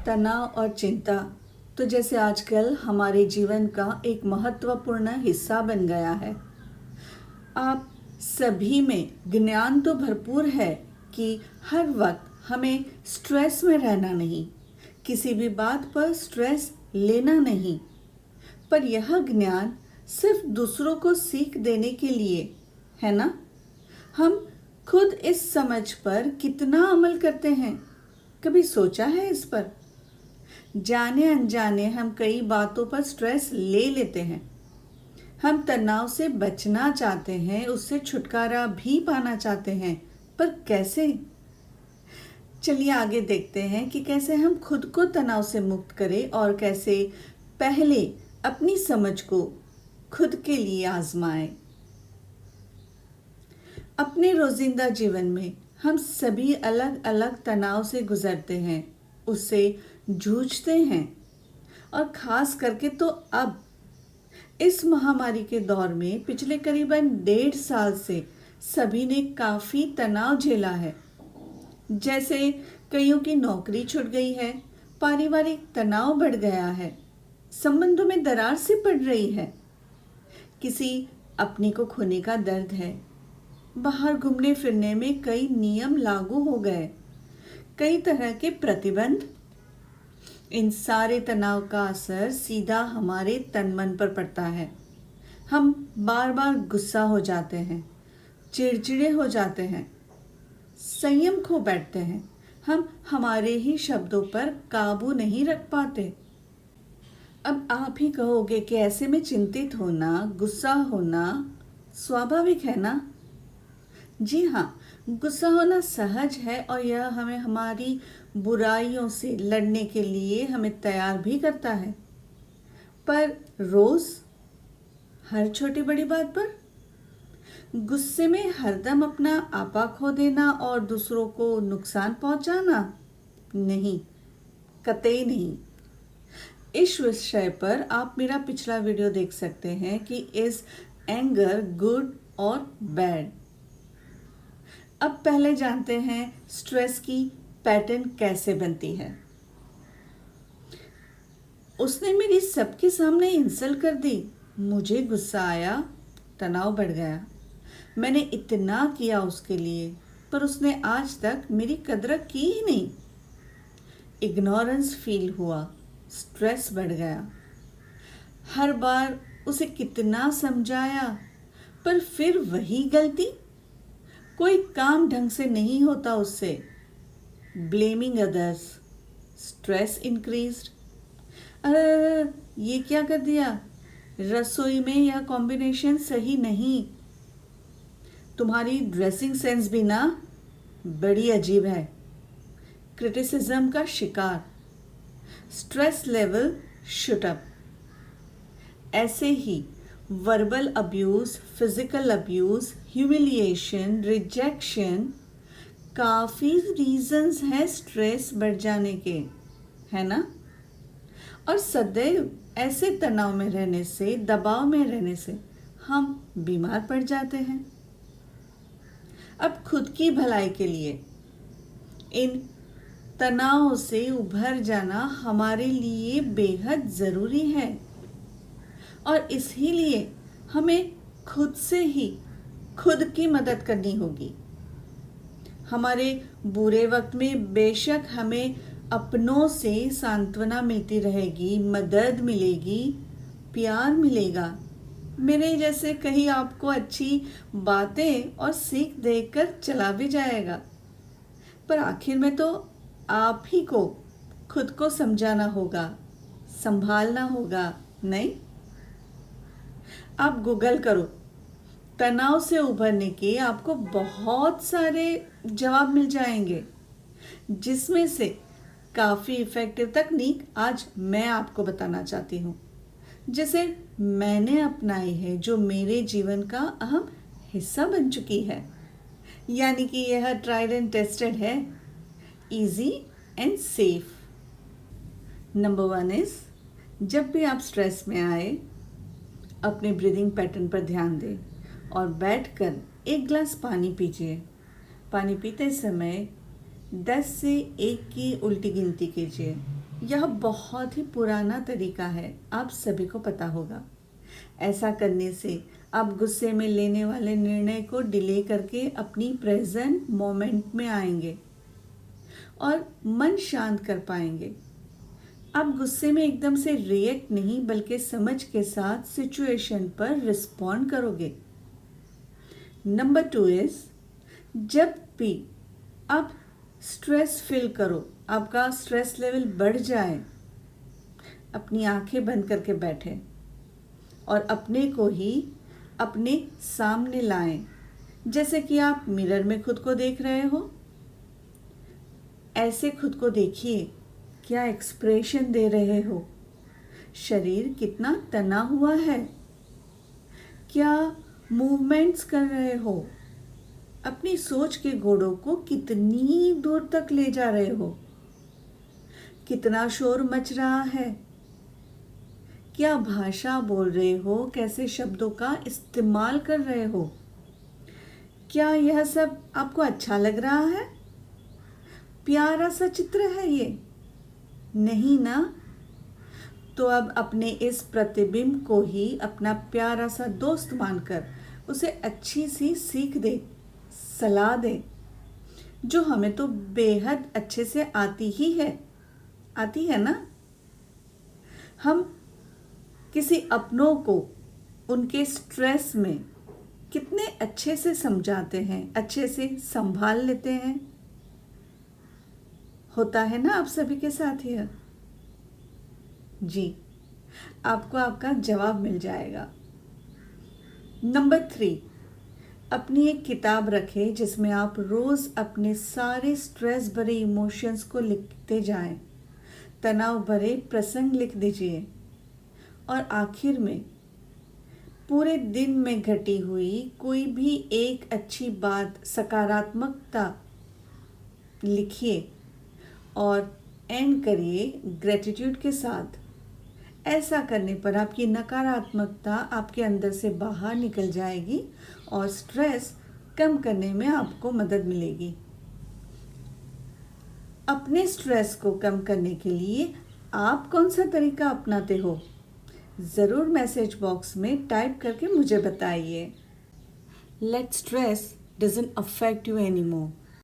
तनाव और चिंता तो जैसे आजकल हमारे जीवन का एक महत्वपूर्ण हिस्सा बन गया है। आप सभी में ज्ञान तो भरपूर है कि हर वक्त हमें स्ट्रेस में रहना नहीं, किसी भी बात पर स्ट्रेस लेना नहीं। पर यह ज्ञान सिर्फ दूसरों को सीख देने के लिए है ना? हम खुद इस समझ पर कितना अमल करते हैं, कभी सोचा है इस पर? जाने अनजाने हम कई बातों पर स्ट्रेस ले लेते हैं। हम तनाव से बचना चाहते हैं, उससे छुटकारा भी पाना चाहते हैं, पर कैसे? चलिए आगे देखते हैं कि कैसे हम खुद को तनाव से मुक्त करें और कैसे पहले अपनी समझ को खुद के लिए आजमाएं। अपने रोजिंदा जीवन में हम सभी अलग अलग तनाव से गुजरते हैं, उससे जूझते हैं। और खास करके तो अब इस महामारी के दौर में पिछले करीबन 1.5 साल से सभी ने काफ़ी तनाव झेला है। जैसे कईयों की नौकरी छूट गई है, पारिवारिक तनाव बढ़ गया है, संबंधों में दरार सी पड़ रही है, किसी अपने को खोने का दर्द है, बाहर घूमने फिरने में कई नियम लागू हो गए, कई तरह के प्रतिबंध। इन सारे तनाव का असर सीधा हमारे तन मन पर पड़ता है। हम बार बार गुस्सा हो जाते हैं, चिड़चिड़े हो जाते हैं, संयम खो बैठते हैं, हम हमारे ही शब्दों पर काबू नहीं रख पाते। अब आप ही कहोगे कि ऐसे में चिंतित होना, गुस्सा होना स्वाभाविक है ना? जी हाँ, गुस्सा होना सहज है और यह हमें हमारी बुराइयों से लड़ने के लिए हमें तैयार भी करता है। पर रोज हर छोटी बड़ी बात पर गुस्से में हरदम अपना आपा खो देना और दूसरों को नुकसान पहुंचाना नहीं, कतई नहीं। इस विषय पर आप मेरा पिछला वीडियो देख सकते हैं कि इज एंगर गुड और बैड। अब पहले जानते हैं स्ट्रेस की पैटर्न कैसे बनती है। उसने मेरी सबके सामने इंसल्ट कर दी, मुझे गुस्सा आया, तनाव बढ़ गया। मैंने इतना किया उसके लिए, पर उसने आज तक मेरी कदर की ही नहीं। इग्नोरेंस फील हुआ, स्ट्रेस बढ़ गया। हर बार उसे कितना समझाया, पर फिर वही गलती। कोई काम ढंग से नहीं होता उससे। Blaming others, stress increased. अरे ये क्या कर दिया, रसोई में यह कॉम्बिनेशन सही नहीं, तुम्हारी ड्रेसिंग सेंस भी ना बड़ी अजीब है। क्रिटिसिज्म का शिकार, स्ट्रेस लेवल शूट अप। ऐसे ही verbal abuse, physical abuse, humiliation, rejection, काफ़ी रीजंस हैं स्ट्रेस बढ़ जाने के, है ना? और सदैव ऐसे तनाव में रहने से, दबाव में रहने से हम बीमार पड़ जाते हैं। अब खुद की भलाई के लिए इन तनाव से उभर जाना हमारे लिए बेहद ज़रूरी है और इसीलिए हमें खुद से ही खुद की मदद करनी होगी। हमारे बुरे वक्त में बेशक हमें अपनों से सांत्वना मिलती रहेगी, मदद मिलेगी, प्यार मिलेगा, मेरे जैसे कहीं आपको अच्छी बातें और सीख देकर चला भी जाएगा। पर आखिर में तो आप ही को खुद को समझाना होगा, संभालना होगा, नहीं? आप गूगल करो, तनाव से उभरने के आपको बहुत सारे जवाब मिल जाएंगे, जिसमें से काफ़ी इफ़ेक्टिव तकनीक आज मैं आपको बताना चाहती हूँ, जिसे मैंने अपनाई है, जो मेरे जीवन का अहम हिस्सा बन चुकी है। यानी कि यह ट्राइड एंड टेस्टेड है, easy and safe. Number 1 is, जब भी आप स्ट्रेस में आए, अपने ब्रीदिंग पैटर्न पर ध्यान दें और बैठकर 1 गिलास पानी पीजिए। पानी पीते समय 10 से 1 की उल्टी गिनती कीजिए। यह बहुत ही पुराना तरीका है, आप सभी को पता होगा। ऐसा करने से आप गुस्से में लेने वाले निर्णय को डिले करके अपनी प्रेजेंट मोमेंट में आएंगे और मन शांत कर पाएंगे। आप गुस्से में एकदम से रिएक्ट नहीं बल्कि समझ के साथ सिचुएशन पर रिस्पॉन्ड करोगे। नंबर 2 इज, जब भी आप स्ट्रेस फील करो, आपका स्ट्रेस लेवल बढ़ जाए, अपनी आंखें बंद करके बैठे और अपने को ही अपने सामने लाएं, जैसे कि आप मिरर में खुद को देख रहे हो। ऐसे खुद को देखिए, क्या एक्सप्रेशन दे रहे हो, शरीर कितना तना हुआ है, क्या मूवमेंट्स कर रहे हो, अपनी सोच के घोड़ों को कितनी दूर तक ले जा रहे हो, कितना शोर मच रहा है, क्या भाषा बोल रहे हो, कैसे शब्दों का इस्तेमाल कर रहे हो, क्या यह सब आपको अच्छा लग रहा है, प्यारा सा चित्र है ये, नहीं ना? तो अब अपने इस प्रतिबिंब को ही अपना प्यारा सा दोस्त मानकर उसे अच्छी सी सीख दे, सलाह दे, जो हमें तो बेहद अच्छे से आती है ना। हम किसी अपनों को उनके स्ट्रेस में कितने अच्छे से समझाते हैं, अच्छे से संभाल लेते हैं। होता है ना आप सभी के साथ यह? जी, आपको आपका जवाब मिल जाएगा। नंबर 3, अपनी एक किताब रखें जिसमें आप रोज़ अपने सारे स्ट्रेस भरे इमोशंस को लिखते जाएं। तनाव भरे प्रसंग लिख दीजिए और आखिर में पूरे दिन में घटी हुई कोई भी एक अच्छी बात, सकारात्मकता लिखिए और एंड करिए ग्रेटिट्यूड के साथ। ऐसा करने पर आपकी नकारात्मकता आपके अंदर से बाहर निकल जाएगी और स्ट्रेस कम करने में आपको मदद मिलेगी। अपने स्ट्रेस को कम करने के लिए आप कौन सा तरीका अपनाते हो? ज़रूर मैसेज बॉक्स में टाइप करके मुझे बताइए। Let stress doesn't affect you anymore.